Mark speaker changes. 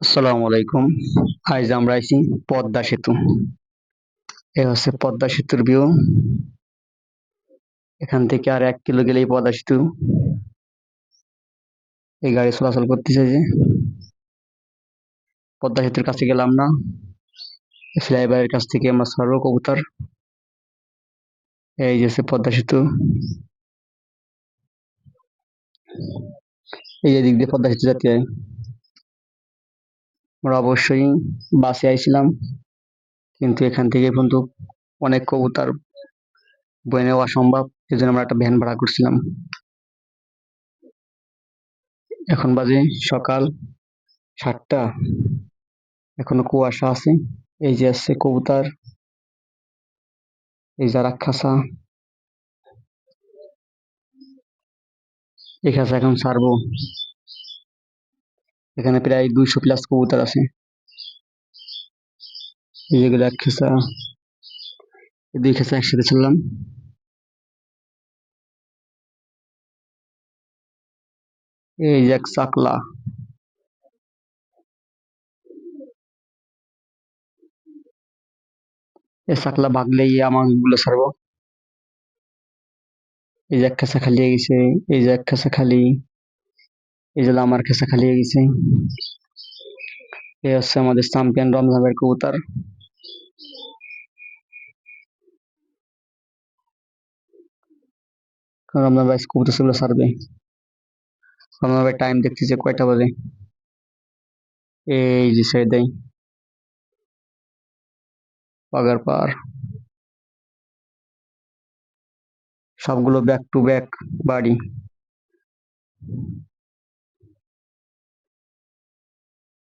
Speaker 1: আসসালামু আলাইকুম। আজ আমরা আইছি পদ্মা সেতু। এ হচ্ছে পদ্মা সেতুর ভিউ। এখান থেকে আর 1 কিলো গেলেই পদ্মা সেতু। এই গাড়ি চলাচল করতেছে যে পদ্মা সেতুর কাছে গেলাম না, ফ্লাইওভারের কাছ থেকে আমরা ছাড়বো কবুতর। এই যে হচ্ছে পদ্মা সেতু। এই যে দিক দিয়ে পদ্মা সেতু যেতে হয়। আমরা অবশ্যই বাসে আইছিলাম, কিন্তু এখান থেকে কিন্তু অনেক কবুতর বয়ে নেওয়া অসম্ভব, এজন্য আমরা একটা ভ্যান ভাড়া করছিলাম। এখন বাজে সকাল 7টা, এখনো কুয়াশা আছে। এই যে আছে কবুতর, এই যে রাক্ষাসা, এই খাঁচা এখন ছাড়বো। এখানে প্রায় 200+ কবুতর আছে। এই যেগুলো এক খাঁচা, এই 2 খাঁচা একসাথে ছাড়লাম। এই যে এক চাকলা, এই চাকলা ভাগলেই আমার গুলো ছাড়বো। এই যে এক খাঁচা খালি হয়ে গেছে, এই যে এক খাঁচা খালি, এই যে আমার খাঁচা খালি হয়ে গেছে। এই হচ্ছে আমাদের চ্যাম্পিয়ন রমজান ভাইয়ের কবুতর। রমজান ভাই কবুতর সেগুলো ছাড়বে। রমজান ভাই টাইম দেখতেছে কয়টা বাজে। এই যে ছেড়ে দেয় পাগার পার, সবগুলো ব্যাক টু ব্যাক বাড়ি।